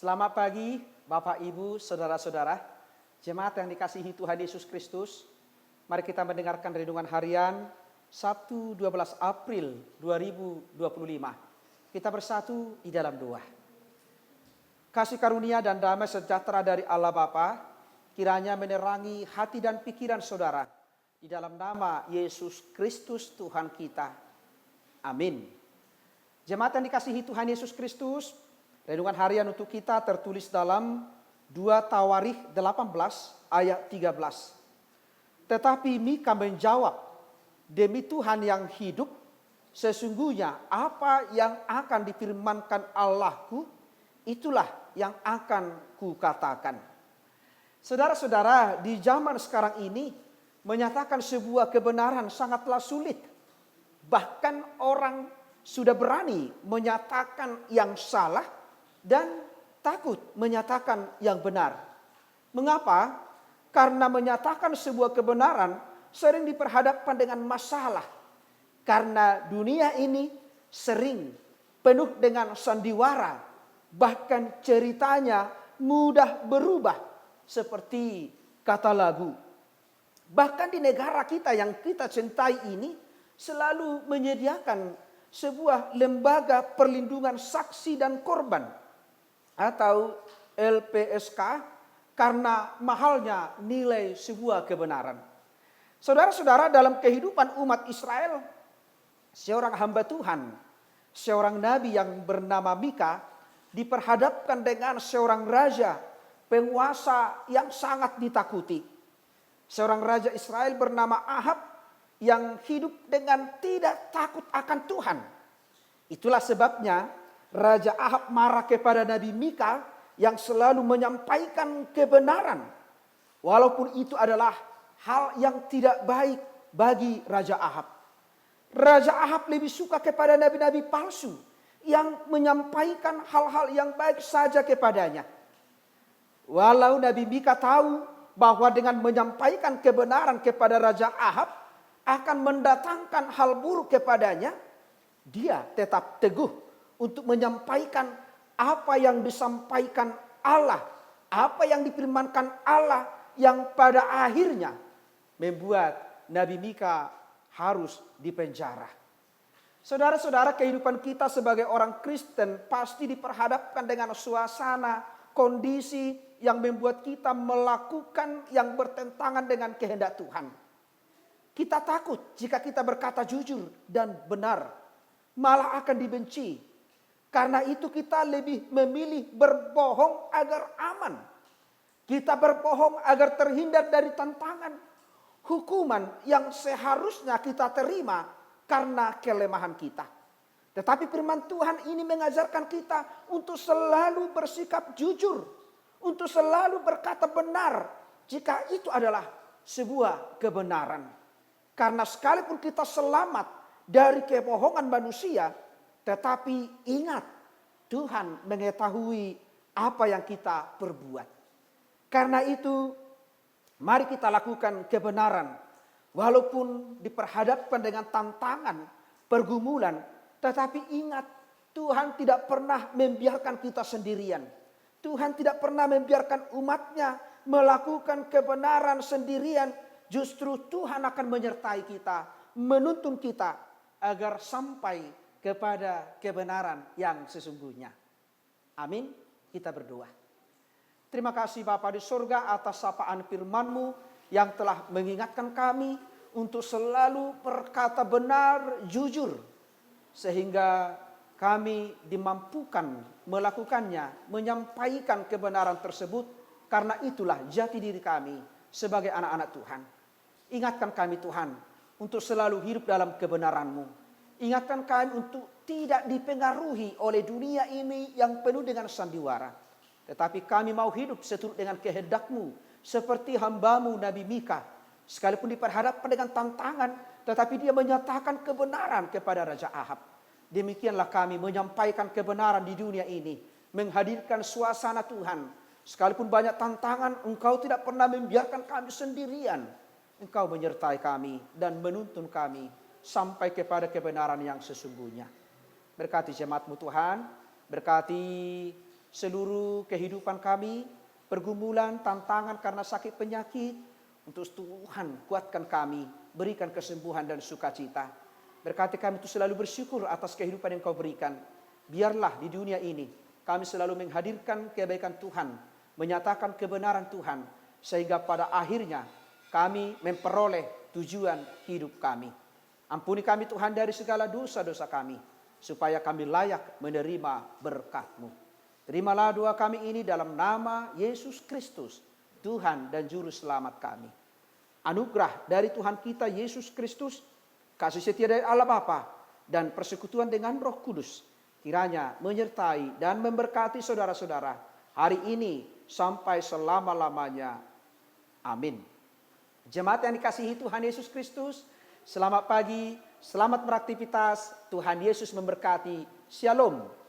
Selamat pagi Bapak, Ibu, Saudara-saudara, jemaat yang dikasihi Tuhan Yesus Kristus. Mari kita mendengarkan renungan harian Sabtu 12 April 2025. Kita bersatu di dalam doa. Kasih karunia dan damai sejahtera dari Allah Bapa kiranya menerangi hati dan pikiran saudara di dalam nama Yesus Kristus Tuhan kita. Amin. Jemaat yang dikasihi Tuhan Yesus Kristus, renungan harian untuk kita tertulis dalam 2 Tawarikh 18 ayat 13. Tetapi Mika menjawab, demi Tuhan yang hidup, sesungguhnya apa yang akan difirmankan Allahku, itulah yang akan kukatakan. Saudara-saudara, di zaman sekarang ini menyatakan sebuah kebenaran sangatlah sulit. Bahkan orang sudah berani menyatakan yang salah dan takut menyatakan yang benar. Mengapa? Karena menyatakan sebuah kebenaran sering diperhadapkan dengan masalah. Karena dunia ini sering penuh dengan sandiwara, bahkan ceritanya mudah berubah seperti kata lagu. Bahkan di negara kita yang kita cintai ini selalu menyediakan sebuah lembaga perlindungan saksi dan korban atau LPSK karena mahalnya nilai sebuah kebenaran. Saudara-saudara, dalam kehidupan umat Israel, seorang hamba Tuhan, seorang nabi yang bernama Mika diperhadapkan dengan seorang raja, penguasa yang sangat ditakuti. Seorang raja Israel bernama Ahab yang hidup dengan tidak takut akan Tuhan. Itulah sebabnya Raja Ahab marah kepada Nabi Mika yang selalu menyampaikan kebenaran. Walaupun itu adalah hal yang tidak baik bagi Raja Ahab. Raja Ahab lebih suka kepada nabi-nabi palsu yang menyampaikan hal-hal yang baik saja kepadanya. Walau Nabi Mika tahu bahwa dengan menyampaikan kebenaran kepada Raja Ahab akan mendatangkan hal buruk kepadanya, dia tetap teguh untuk menyampaikan apa yang disampaikan Allah, apa yang difirmankan Allah yang pada akhirnya membuat Nabi Mika harus dipenjara. Saudara-saudara, kehidupan kita sebagai orang Kristen pasti diperhadapkan dengan suasana, kondisi yang membuat kita melakukan yang bertentangan dengan kehendak Tuhan. Kita takut jika kita berkata jujur dan benar, malah akan dibenci. Karena itu kita lebih memilih berbohong agar aman. Kita berbohong agar terhindar dari tantangan, hukuman yang seharusnya kita terima karena kelemahan kita. Tetapi firman Tuhan ini mengajarkan kita untuk selalu bersikap jujur, untuk selalu berkata benar jika itu adalah sebuah kebenaran. Karena sekalipun kita selamat dari kebohongan manusia, tetapi ingat, Tuhan mengetahui apa yang kita perbuat. Karena itu, mari kita lakukan kebenaran. Walaupun diperhadapkan dengan tantangan, pergumulan, tetapi ingat, Tuhan tidak pernah membiarkan kita sendirian. Tuhan tidak pernah membiarkan umatnya melakukan kebenaran sendirian. Justru Tuhan akan menyertai kita, menuntun kita agar sampai kepada kebenaran yang sesungguhnya. Amin. Kita berdoa. Terima kasih Bapa di surga atas sapaan firman-Mu yang telah mengingatkan kami untuk selalu berkata benar, jujur. Sehingga kami dimampukan melakukannya, menyampaikan kebenaran tersebut. Karena itulah jati diri kami sebagai anak-anak Tuhan. Ingatkan kami Tuhan untuk selalu hidup dalam kebenaran-Mu. Ingatkan kami untuk tidak dipengaruhi oleh dunia ini yang penuh dengan sandiwara. Tetapi kami mau hidup seturut dengan kehendak-Mu. Seperti hamba-Mu Nabi Mika. Sekalipun diperhadapkan dengan tantangan, tetapi dia menyatakan kebenaran kepada Raja Ahab. Demikianlah kami menyampaikan kebenaran di dunia ini. Menghadirkan suasana Tuhan. Sekalipun banyak tantangan, Engkau tidak pernah membiarkan kami sendirian. Engkau menyertai kami dan menuntun kami sampai kepada kebenaran yang sesungguhnya. Berkati jemaat-Mu Tuhan, berkati seluruh kehidupan kami, pergumulan, tantangan karena sakit penyakit. Untuk Tuhan kuatkan kami, berikan kesembuhan dan sukacita. Berkati kami itu selalu bersyukur atas kehidupan yang Kau berikan. Biarlah di dunia ini kami selalu menghadirkan kebaikan Tuhan, menyatakan kebenaran Tuhan, sehingga pada akhirnya kami memperoleh tujuan hidup kami. Ampuni kami Tuhan dari segala dosa-dosa kami, supaya kami layak menerima berkat-Mu. Terimalah doa kami ini dalam nama Yesus Kristus, Tuhan dan Juru Selamat kami. Anugerah dari Tuhan kita Yesus Kristus, kasih setia dari Allah Bapa, dan persekutuan dengan Roh Kudus, kiranya menyertai dan memberkati saudara-saudara hari ini sampai selama-lamanya. Amin. Jemaat yang dikasihi Tuhan Yesus Kristus, selamat pagi, selamat beraktivitas. Tuhan Yesus memberkati. Shalom.